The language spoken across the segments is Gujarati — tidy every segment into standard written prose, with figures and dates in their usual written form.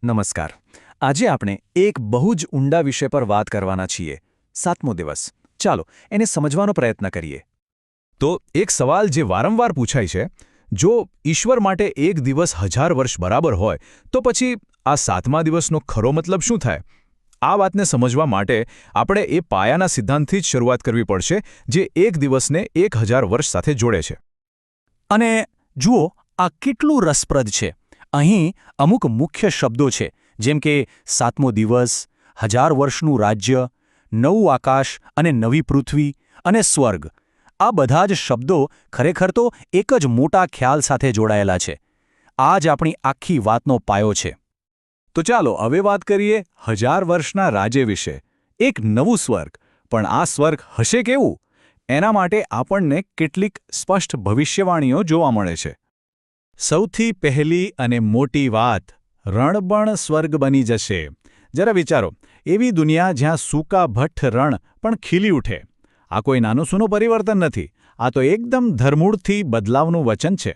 નમસ્કાર. આજે આપણે એક બહુ જ ઊંડા વિષય પર વાત કરવાના છીએ. 7મો દિવસ. ચાલો એને સમજવાનો પ્રયત્ન કરીએ. તો એક સવાલ જે વારંવાર પૂછાય છે, જો ઈશ્વર માટે એક દિવસ 1000 વર્ષ બરાબર હોય તો પછી આ 7મા દિવસનો ખરો મતલબ શું થાય? આ વાતને સમજવા માટે આપણે એ પાયાના સિદ્ધાંતથી જ શરૂઆત કરવી પડશે જે એક દિવસને 1000 વર્ષ સાથે જોડે છે. અને જુઓ, આ કેટલું રસપ્રદ છે. અહીં અમુક મુખ્ય શબ્દો છે, જેમ કે 7મો દિવસ, 1000 વર્ષનું રાજ્ય, નવું આકાશ અને નવી પૃથ્વી અને સ્વર્ગ. આ બધા જ શબ્દો ખરેખર તો એક જ મોટા ખ્યાલ સાથે જોડાયેલા છે. આ જ આપણી આખી વાતનો પાયો છે. તો ચાલો હવે વાત કરીએ 1000 વર્ષના રાજ્ય વિશે. એક નવું સ્વર્ગ, પણ આ સ્વર્ગ હશે કેવું? એના માટે આપણને કેટલીક સ્પષ્ટ ભવિષ્યવાણીઓ જોવા મળે છે. સૌથી પહેલી અને મોટી વાત, રણબણ સ્વર્ગ બની જશે. જરા વિચારો, એવી દુનિયા જ્યાં સૂકા ભઠ્ઠ રણ પણ ખીલી ઉઠે. આ કોઈ નાનું સૂનું પરિવર્તન નથી, આ તો એકદમ ધરમૂળથી બદલાવનું વચન છે.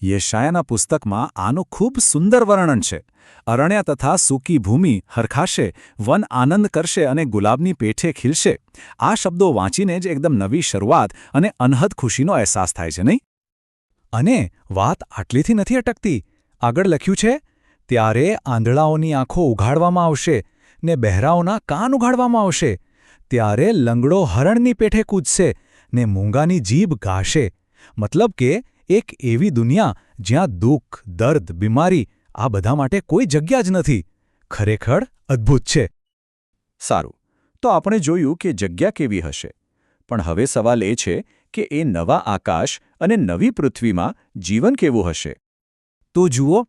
યશાયાના પુસ્તકમાં આનું ખૂબ સુંદર વર્ણન છે. અરણ્ય તથા સૂકી ભૂમિ હરખાશે, વન આનંદ કરશે અને ગુલાબની પેઠે ખીલશે. આ શબ્દો વાંચીને જ એકદમ નવી શરૂઆત અને અનહદ ખુશીનો અહેસાસ થાય છે, નહીં? અને વાત આટલીથી નથી અટકતી. આગળ લખ્યું છે, ત્યારે આંધળાઓની આંખો ઉઘાડવામાં આવશે ને બહેરાઓના કાન ઉઘાડવામાં આવશે. ત્યારે લંગડો હરણની પેઠે કૂદશે ને મૂંગાની જીભ ગાશે. મતલબ કે એક એવી દુનિયા જ્યાં દુઃખ, દર્દ, બીમારી આ બધા માટે કોઈ જગ્યા જ નથી. ખરેખર અદ્ભુત છે. સારું, તો આપણે જોયું કે જગ્યા કેવી હશે. પણ હવે સવાલ એ છે કે એ નવા આકાશ અને નવી પૃથ્વીમાં જીવન કેવું હશે? તો જુઓ,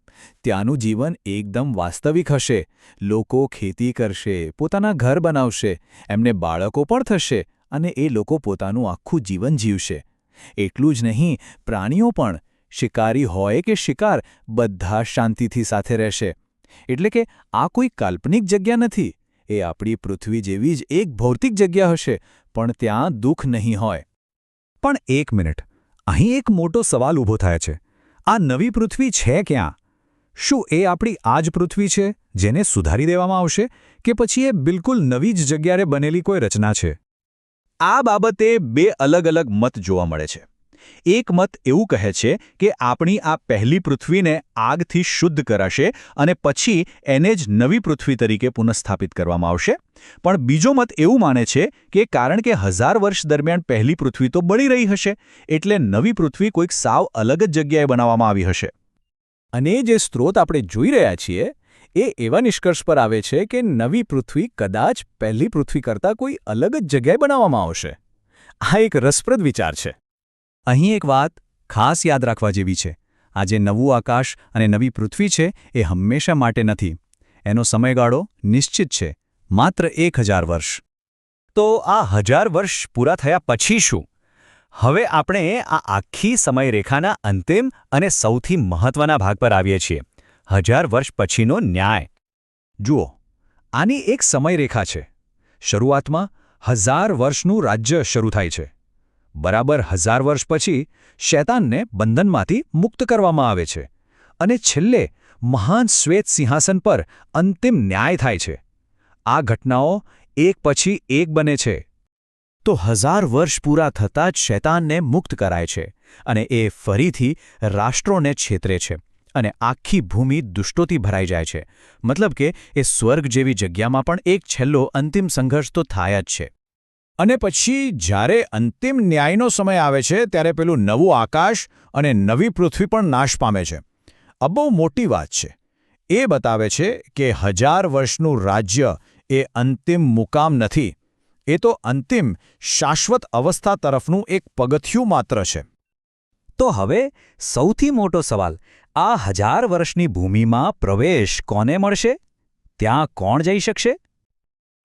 ત્યાંનું જીવન એકદમ વાસ્તવિક હશે. લોકો ખેતી કરશે, પોતાના ઘર બનાવશે, એમને બાળકો પણ થશે અને એ લોકો પોતાનું આખું જીવન જીવશે. એટલું જ નહીં, પ્રાણીઓ પણ, શિકારી હોય કે શિકાર, બધા શાંતિથી સાથે રહેશે. એટલે કે આ કોઈ કાલ્પનિક જગ્યા નથી. એ આપણી પૃથ્વી જેવી જ એક ભૌતિક જગ્યા હશે, પણ ત્યાં દુઃખ નહીં હોય. પણ એક મિનિટ, અહીં એક મોટો સવાલ ઊભો થાય છે. આ નવી પૃથ્વી છે ક્યાં? શું એ આપણી આ જ પૃથ્વી છે જેને સુધારી દેવામાં આવશે, કે પછી એ બિલકુલ નવી જ જગ્યાએ બનેલી કોઈ રચના છે? આ બાબતે બે અલગ-અલગ મત જોવા મળે છે. એક મત એવું કહે છે કે આપણી આ પહેલી પૃથ્વીને આગથી શુદ્ધ કરાશે અને પછી એને જ નવી પૃથ્વી તરીકે પુનઃસ્થાપિત કરવામાં આવશે. પણ બીજો મત એવું માને છે કે કારણ કે 1000 વર્ષ દરમિયાન પહેલી પૃથ્વી તો બળી રહી હશે, એટલે નવી પૃથ્વી કોઈક સાવ અલગ જ જગ્યાએ બનાવવામાં આવી હશે. અને જે સ્ત્રોત આપણે જોઈ રહ્યા છીએ એ એવા નિષ્કર્ષ પર આવે છે કે નવી પૃથ્વી કદાચ પહેલી પૃથ્વી કરતાં કોઈ અલગ જ જગ્યાએ બનાવવામાં આવશે. આ એક રસપ્રદ વિચાર છે. અહીં એક વાત ખાસ યાદ રાખવા જેવી છે. આ જે નવું આકાશ અને નવી પૃથ્વી છે એ હંમેશા માટે નથી. એનો સમયગાળો નિશ્ચિત છે, માત્ર 1000 વર્ષ. તો આ 1000 વર્ષ પૂરા થયા પછી શું? હવે આપણે આ આખી સમયરેખાના અંતિમ અને સૌથી મહત્વના ભાગ પર આવીએ છીએ. 1000 વર્ષ પછીનો ન્યાય. જુઓ, આની એક સમયરેખા છે. શરૂઆતમાં 1000 વર્ષનું રાજ્ય શરૂ થાય છે. બરાબર 1000 વર્ષ પછી શૈતાનને બંધનમાંથી મુક્ત કરવામાં આવે છે અને છેલ્લે મહાન શ્વેત સિંહાસન પર અંતિમ ન્યાય થાય છે. આ ઘટનાઓ એક પછી એક બને છે. તો 1000 વર્ષ પૂરા થતાં જ શૈતાનને મુક્ત કરાય છે અને એ ફરીથી રાષ્ટ્રોને છેતરે છે અને આખી ભૂમિ દુષ્ટોથી ભરાઈ જાય છે. મતલબ કે એ સ્વર્ગ જેવી જગ્યામાં પણ એક છેલ્લો અંતિમ સંઘર્ષ તો થાય જ છે. અને પછી જ્યારે અંતિમ ન્યાયનો સમય આવે છે ત્યારે પેલું નવું આકાશ અને નવી પૃથ્વી પણ નાશ પામે છે. આ બહુ મોટી વાત છે. એ બતાવે છે કે 1000 વર્ષનું રાજ્ય એ અંતિમ મુકામ નથી. એ તો અંતિમ શાશ્વત અવસ્થા તરફનું એક પગથિયું માત્ર છે. તો હવે સૌથી મોટો સવાલ, આ 1000 વર્ષની ભૂમિમાં પ્રવેશ કોને મળશે? ત્યાં કોણ જઈ શકશે?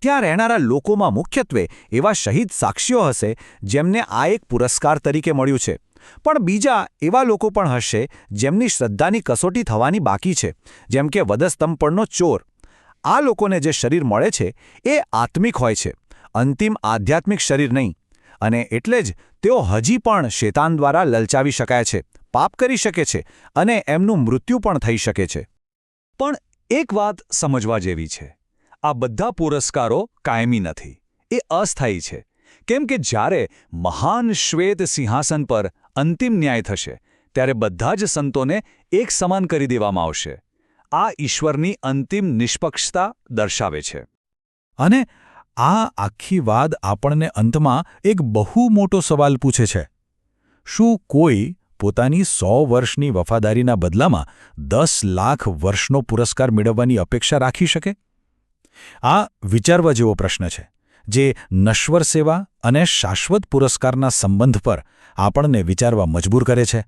ત્યાં રહેનારા લોકોમાં મુખ્યત્વે એવા શહીદ સાક્ષીઓ હશે જેમને આ એક પુરસ્કાર તરીકે મળ્યું છે. પણ બીજા એવા લોકો પણ હશે જેમની શ્રદ્ધાની કસોટી થવાની બાકી છે, જેમ કે વધસ્તંભપણનો ચોર. આ લોકોને જે શરીર મળે છે એ આત્મિક હોય છે, અંતિમ આધ્યાત્મિક શરીર નહીં. અને એટલે જ તેઓ હજી પણ શૈતાન દ્વારા લલચાવી શકાય છે, પાપ કરી શકે છે અને એમનું મૃત્યુ પણ થઈ શકે છે. પણ એક વાત સમજવા જેવી છે. આ બધા પુરસ્કારો કાયમી નથી. એ અસ્થાયી છે. કેમ કે જ્યારે મહાન શ્વેત સિંહાસન પર અંતિમ ન્યાય થશે ત્યારે બધા જ સંતોને એક સમાન કરી દેવામાં આવશે. આ ઈશ્વરની અંતિમ નિષ્પક્ષતા દર્શાવે છે. અને આ આખી વાત આપણને અંતમાં એક બહુ મોટો સવાલ પૂછે છે. શું કોઈ પોતાની 100 વર્ષની વફાદારીના બદલામાં 10 લાખ વર્ષનો પુરસ્કાર મેળવવાની અપેક્ષા રાખી શકે? આ વિચારવા જેવો પ્રશ્ન છે, જે નશ્વર સેવા અને શાશ્વત પુરસ્કારના સંબંધ પર આપણને વિચારવા મજબૂર કરે છે.